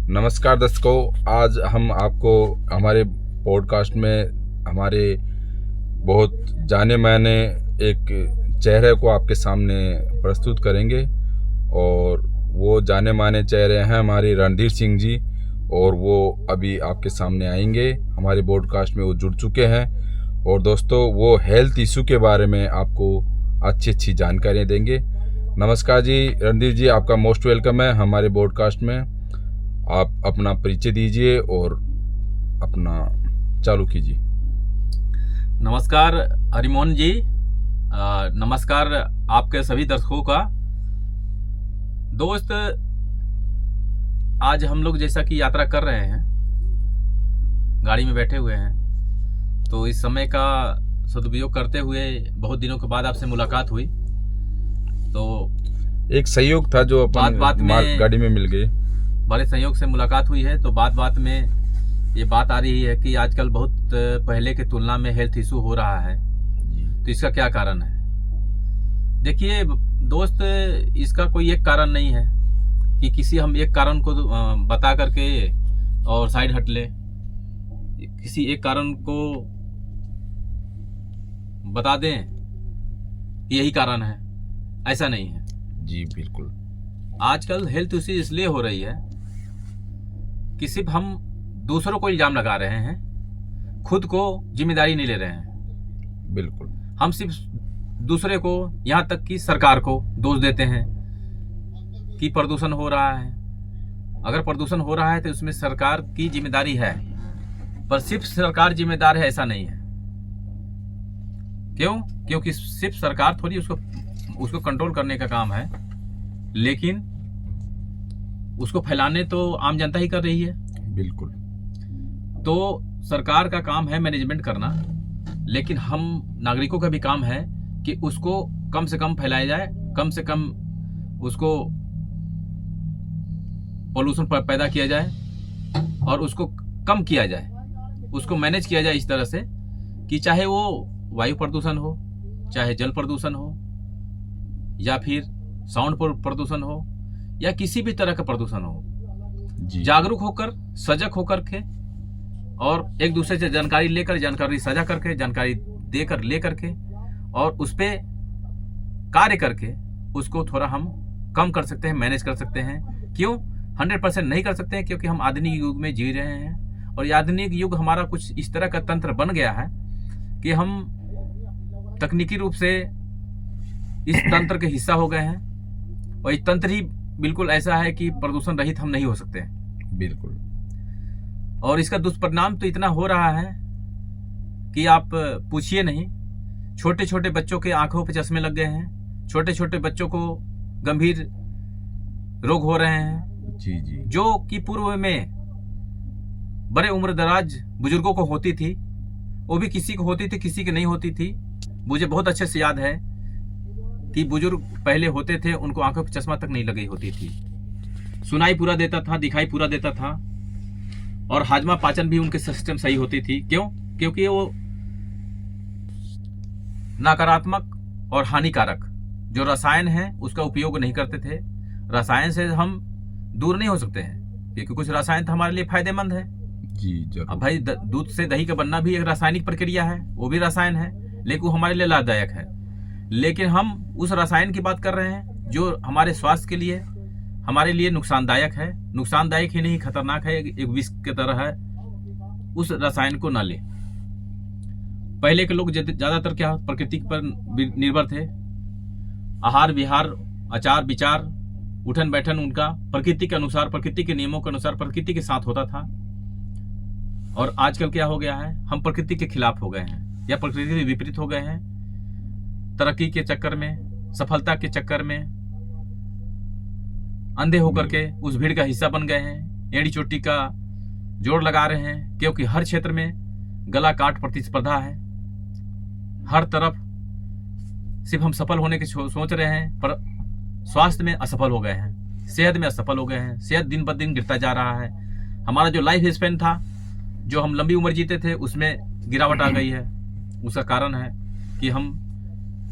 नमस्कार दर्शकों, आज हम आपको हमारे पॉडकास्ट में हमारे बहुत जाने माने एक चेहरे को आपके सामने प्रस्तुत करेंगे। और वो जाने माने चेहरे हैं हमारे रणधीर सिंह जी, और वो अभी आपके सामने आएंगे। हमारे पॉडकास्ट में वो जुड़ चुके हैं और दोस्तों वो हेल्थ इशू के बारे में आपको अच्छी जानकारियाँ देंगे। नमस्कार जी रणधीर जी, आपका मोस्ट वेलकम है हमारे पॉडकास्ट में। आप अपना परिचय दीजिए और अपना चालू कीजिए। नमस्कार हरिमोहन जी। नमस्कार आपके सभी दर्शकों का। दोस्त, आज हम लोग जैसा कि यात्रा कर रहे हैं, गाड़ी में बैठे हुए हैं, तो इस समय का सदुपयोग करते हुए बहुत दिनों के बाद आपसे मुलाकात हुई। तो एक सहयोग था जो अपन बात में गाड़ी में मिल गए, बड़े संयोग से मुलाकात हुई है। तो बात में ये बात आ रही है कि आजकल बहुत पहले के तुलना में हेल्थ इशू हो रहा है। तो इसका क्या कारण है? देखिए दोस्त, इसका कोई एक कारण नहीं है कि किसी हम एक कारण को बता करके और साइड हट ले, किसी एक कारण को बता दें यही कारण है, ऐसा नहीं है जी। बिल्कुल, आजकल हेल्थ इशू इसलिए हो रही है कि सिर्फ हम दूसरों को इल्जाम लगा रहे हैं, खुद को जिम्मेदारी नहीं ले रहे हैं। बिल्कुल, हम सिर्फ दूसरे को, यहाँ तक कि सरकार को दोष देते हैं कि प्रदूषण हो रहा है। अगर प्रदूषण हो रहा है तो उसमें सरकार की जिम्मेदारी है, पर सिर्फ सरकार जिम्मेदार है ऐसा नहीं है। क्यों? क्योंकि सिर्फ सरकार थोड़ी उसको कंट्रोल करने का काम है, लेकिन उसको फैलाने तो आम जनता ही कर रही है। बिल्कुल। तो सरकार का काम है मैनेजमेंट करना, लेकिन हम नागरिकों का भी काम है कि उसको कम से कम फैलाया जाए, कम से कम उसको पोल्यूशन पैदा किया जाए और उसको कम किया जाए, उसको मैनेज किया जाए इस तरह से कि चाहे वो वायु प्रदूषण हो, चाहे जल प्रदूषण हो, या फिर साउंड प्रदूषण हो, या किसी भी तरह का प्रदूषण हो, जागरूक होकर, सजग होकर के और एक दूसरे से जानकारी लेकर, जानकारी साझा करके, जानकारी देकर लेकर के और उस पे कार्य करके उसको थोड़ा हम कम कर सकते हैं, मैनेज कर सकते हैं। क्यों? 100% नहीं कर सकते हैं, क्योंकि हम आधुनिक युग में जी रहे हैं और ये आधुनिक युग हमारा कुछ इस तरह का तंत्र बन गया है कि हम तकनीकी रूप से इस तंत्र के हिस्सा हो गए हैं और ये तंत्र ही बिल्कुल ऐसा है कि प्रदूषण रहित हम नहीं हो सकते हैं। बिल्कुल। और इसका दुष्परिणाम तो इतना हो रहा है कि आप पूछिए नहीं। छोटे छोटे बच्चों के आंखों पे चश्मे लग गए हैं, छोटे छोटे बच्चों को गंभीर रोग हो रहे हैं। जी जी। जो कि पूर्व में बड़े उम्र दराज बुजुर्गों को होती थी, वो भी किसी को होती थी, किसी की नहीं होती थी। मुझे बहुत अच्छे से याद है कि बुजुर्ग पहले होते थे, उनको आंखों पर चश्मा तक नहीं लगी होती थी, सुनाई पूरा देता था, दिखाई पूरा देता था, और हाजमा पाचन भी उनके सिस्टम सही होती थी। क्यों? क्योंकि वो नकारात्मक और हानिकारक जो रसायन है उसका उपयोग नहीं करते थे। रसायन से हम दूर नहीं हो सकते हैं, क्योंकि कुछ रसायन तो हमारे लिए फायदेमंद है जी जरूर। अब भाई दूध से दही का बनना भी एक रासायनिक प्रक्रिया है, वो भी रसायन है, लेकिन वो हमारे लिए लाभदायक है। लेकिन हम उस रसायन की बात कर रहे हैं जो हमारे स्वास्थ्य के लिए, हमारे लिए नुकसानदायक है। नुकसानदायक ही नहीं, खतरनाक है, एक विष की तरह है। उस रसायन को ना ले। पहले के लोग ज्यादातर क्या प्रकृति पर निर्भर थे। आहार विहार, आचार विचार, उठन बैठन उनका प्रकृति के अनुसार, प्रकृति के नियमों के अनुसार, प्रकृति के साथ होता था। और आजकल क्या हो गया है, हम प्रकृति के खिलाफ हो गए हैं या प्रकृति के विपरीत हो गए हैं। तरक्की के चक्कर में, सफलता के चक्कर में अंधे होकर के उस भीड़ का हिस्सा बन गए हैं, एड़ी चोटी का जोड़ लगा रहे हैं, क्योंकि हर क्षेत्र में गला काट प्रतिस्पर्धा है। हर तरफ सिर्फ हम सफल होने की सोच रहे हैं, पर स्वास्थ्य में असफल हो गए हैं, सेहत में असफल हो गए हैं। सेहत दिन ब दिन गिरता जा रहा है। हमारा जो लाइफ स्पेन था, जो हम लंबी उम्र जीते थे, उसमें गिरावट आ गई है। उसका कारण है कि हम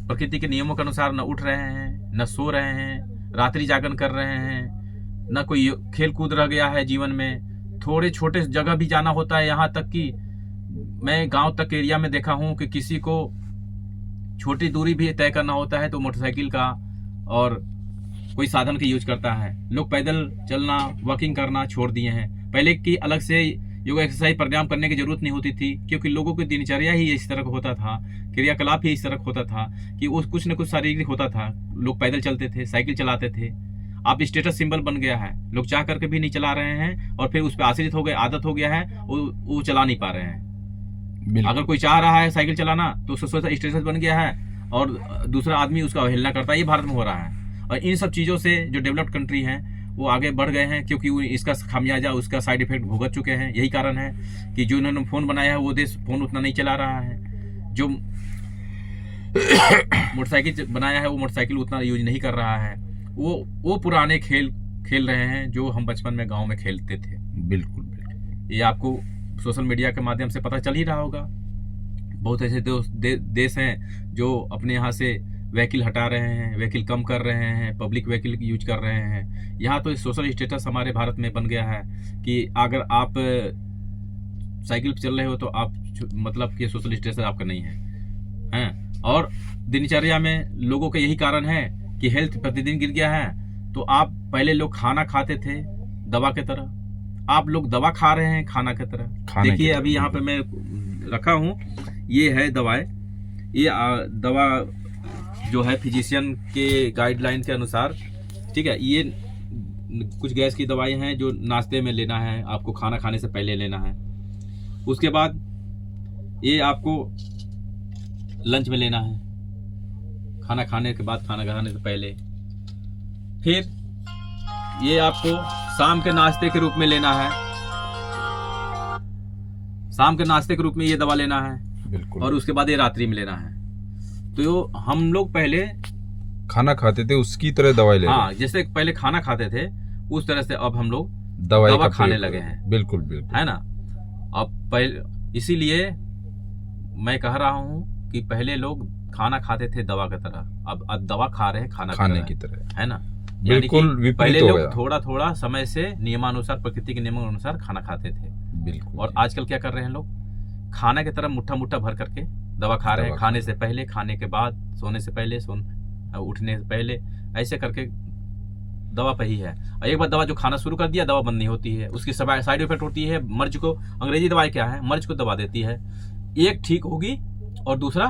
प्रकृति के नियमों के अनुसार न उठ रहे हैं, न सो रहे हैं, रात्रि जागरण कर रहे हैं, ना कोई खेल कूद रह गया है जीवन में। थोड़े छोटे जगह भी जाना होता है, यहाँ तक कि मैं गांव तक एरिया में देखा हूँ कि किसी को छोटी दूरी भी तय करना होता है तो मोटरसाइकिल का और कोई साधन का यूज करता है। लोग पैदल चलना, वॉकिंग करना छोड़ दिए हैं। पहले की अलग से योगा एक्सरसाइज प्राणायाम करने की जरूरत नहीं होती थी, क्योंकि लोगों की दिनचर्या ही इस तरह का होता था, क्रियाकलाप ही इस तरह होता था कि वो कुछ न कुछ शारीरिक होता था। लोग पैदल चलते थे, साइकिल चलाते थे। आप स्टेटस सिंबल बन गया है, लोग चाह करके भी नहीं चला रहे हैं और फिर उस पर आश्रित हो गए, आदत हो गया है, वो चला नहीं पा रहे हैं। अगर कोई चाह रहा है साइकिल चलाना तो सोशल स्टेटस बन गया है और दूसरा आदमी उसका अवहेलना करता है। ये भारत में हो रहा है और इन सब चीज़ों से जो डेवलप्ड कंट्री हैं वो आगे बढ़ गए हैं, क्योंकि वो इसका खामियाजा, उसका साइड इफेक्ट भुगत चुके हैं। यही कारण है कि जो इन्होंने फ़ोन बनाया है वो देश फ़ोन उतना नहीं चला रहा है, जो मोटरसाइकिल बनाया है वो मोटरसाइकिल उतना यूज नहीं कर रहा है। वो पुराने खेल रहे हैं जो हम बचपन में गाँव में खेलते थे। बिल्कुल बिल्कुल। ये आपको सोशल मीडिया के माध्यम से पता चल ही रहा होगा। बहुत ऐसे देश हैं जो अपने यहाँ से व्हीकल हटा रहे हैं, व्हीकल कम कर रहे हैं, पब्लिक व्हीकल यूज कर रहे हैं। यहाँ तो सोशल स्टेटस हमारे भारत में बन गया है कि अगर आप साइकिल पर चल रहे हो तो आप मतलब कि सोशल स्टेटस आपका नहीं है। और दिनचर्या में लोगों का यही कारण है कि हेल्थ प्रतिदिन गिर गया है। तो आप पहले लोग खाना खाते थे दवा की तरह, आप लोग दवा खा रहे हैं खाना की तरह। देखिए अभी यहाँ पे मैं रखा हूँ, ये है दवाएं। ये दवा जो है फिजिशियन के गाइडलाइन के अनुसार, ठीक है। ये कुछ गैस की दवाई हैं जो नाश्ते में लेना है, आपको खाना खाने से पहले लेना है। उसके बाद ये आपको लंच में लेना है, खाना खाने के बाद, खाना खाने से पहले। फिर ये आपको शाम के नाश्ते के रूप में लेना है, शाम के नाश्ते के रूप में ये दवा लेना है। बिल्कुल। और उसके बाद ये रात्रि में लेना है। तो हम लोग पहले खाना खाते थे उसकी तरह दवाई ले, हाँ, जैसे पहले खाना खाते थे उस तरह से अब हम लोग दवा खाने लगे हैं। बिल्कुल बिल्कुल, है ना। अब पहले इसीलिए मैं कह रहा हूँ कि पहले लोग खाना खाते थे दवा की तरह, अब दवा खा रहे हैं खाने की तरह, है ना। बिल्कुल पहले लोग थोड़ा थोड़ा समय से नियमानुसार, प्रकृति के नियमों अनुसार खाना खाते थे। बिल्कुल। और आजकल क्या कर रहे हैं लोग, खाना की तरह मुट्ठा मुट्ठा भर करके दवा खा रहे हैं। खाने से पहले, खाने के बाद, सोने से पहले, उठने से पहले, ऐसे करके दवा पे ही है। और एक बार दवा जो खाना शुरू कर दिया, दवा बंद नहीं होती है, उसकी साइड इफेक्ट होती है। मर्ज को, अंग्रेजी दवाई क्या है, मर्ज को दबा देती है। एक ठीक होगी और दूसरा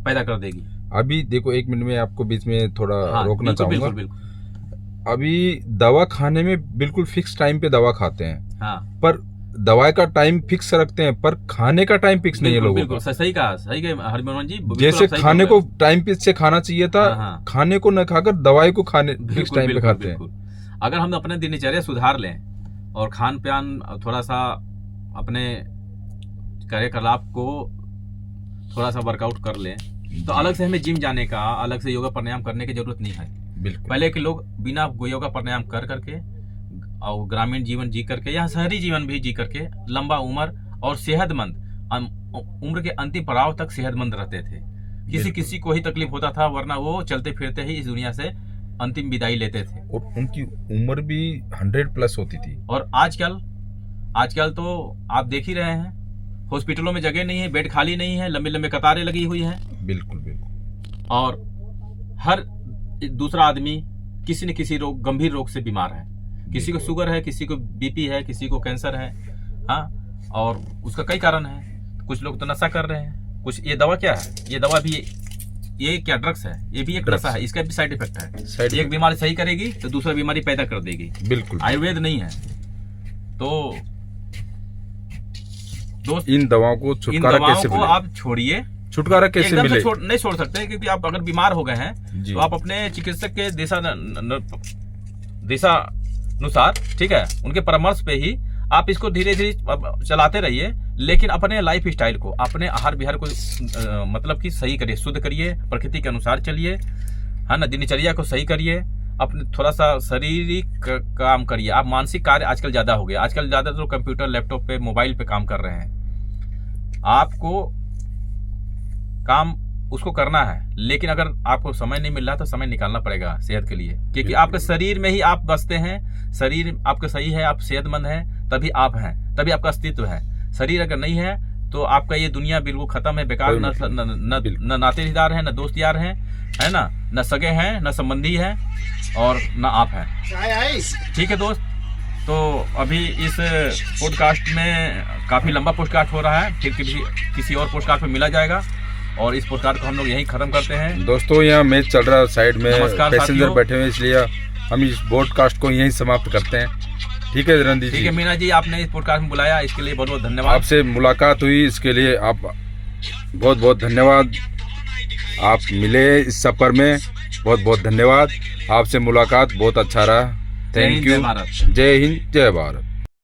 पैदा कर देगी। अभी देखो, एक मिनट में आपको बीच में थोड़ा रोकना चाहूंगा। बिल्कुल। अभी दवा खाने में बिल्कुल फिक्स टाइम पे दवा खाते हैं, हाँ, पर दवाई का टाइम फिक्स रखते हैं, पर खाने का टाइम फिक्स नहीं है लोगों का। सही कहा हरिमोहन जी। जैसे खाने को टाइम पे से खाना चाहिए था, खाने को न खाकर दवाई को खाने फिक्स टाइम पे खाते हैं। अगर हम अपने दिनचर्या सुधार लें और खान पान थोड़ा सा, अपने कार्यकलाप को थोड़ा सा वर्कआउट कर लें, तो अलग से हमें जिम जाने का, अलग से योगा प्राणायाम करने की जरूरत नहीं है। बिल्कुल। पहले के लोग बिना योगा प्राणायाम कर करके और ग्रामीण जीवन जी करके या शहरी जीवन भी जी करके लंबा उम्र और सेहतमंद, उम्र के अंतिम पड़ाव तक सेहतमंद रहते थे। किसी को ही तकलीफ होता था, वरना वो चलते फिरते ही इस दुनिया से अंतिम विदाई लेते थे। और उनकी उम्र भी 100+ होती थी। और आजकल तो आप देख ही रहे हैं, हॉस्पिटलों में जगह नहीं है, बेड खाली नहीं है, लंबे लंबे कतारें लगी हुई हैं। बिल्कुल बिल्कुल। और हर दूसरा आदमी किसी न किसी गंभीर रोग से बीमार है। किसी को शुगर है, किसी को बीपी है, किसी को कैंसर है। हाँ, और उसका कई कारण है। कुछ लोग तो नशा कर रहे हैं। कुछ, ये दवा क्या है, ये दवा भी, ये क्या ड्रग्स है, ये भी एक नशा है, इसका भी साइड इफेक्ट है। एक बीमारी सही करेगी तो दूसरा बीमारी पैदा कर देगी। बिल्कुल। आयुर्वेद नहीं है। तो दोस्त, इन दवाओं को छुटकारा कैसे मिले? आप छोड़िए। छुटकारा कैसे मिले? नहीं छोड़ सकते, क्योंकि आप अगर बीमार हो गए हैं तो आप अपने चिकित्सक के दिशा अनुसार, ठीक है, उनके परामर्श पे ही आप इसको धीरे धीरे चलाते रहिए। लेकिन अपने लाइफ स्टाइल को, अपने आहार विहार को मतलब कि सही करिए, शुद्ध करिए, प्रकृति के अनुसार चलिए, है ना। दिनचर्या को सही करिए, अपने थोड़ा सा शारीरिक काम करिए। आप मानसिक कार्य आजकल ज्यादा हो गया। आजकल ज्यादातर तो कंप्यूटर, लैपटॉप पे, मोबाइल पे काम कर रहे हैं। आपको काम उसको करना है, लेकिन अगर आपको समय नहीं मिल रहा तो समय निकालना पड़ेगा सेहत के लिए, क्योंकि आपके शरीर में ही आप बसते हैं। शरीर आपका सही है, आप सेहतमंद हैं, तभी आप हैं, तभी आपका अस्तित्व है। शरीर अगर नहीं है तो आपका ये दुनिया बिल्कुल खत्म है, बेकार। न नातेदार हैं, न दोस्त यार हैं, है ना, न सगे हैं, न संबंधी हैं, और न आप हैं। ठीक है दोस्त, तो अभी इस पॉडकास्ट में काफ़ी लंबा पॉडकास्ट हो रहा है, फिर किसी और पॉडकास्ट में मिला जाएगा, और इस पॉडकास्ट को हम लोग यहीं ख़त्म करते हैं। दोस्तों यहाँ मैच चल रहा है साइड में, पैसेंजर बैठे हुए, इसलिए हम इस पॉडकास्ट को यहीं समाप्त करते हैं। ठीक है रणदीप जी। ठीक है मीना जी, आपने इस पॉडकास्ट में बुलाया, इसके लिए बहुत बहुत धन्यवाद। आपसे मुलाकात हुई, इसके लिए आप बहुत बहुत धन्यवाद। आप मिले इस सफ़र में, बहुत बहुत धन्यवाद। आपसे मुलाकात बहुत अच्छा रहा। Thank you. जय हिंद, जय भारत।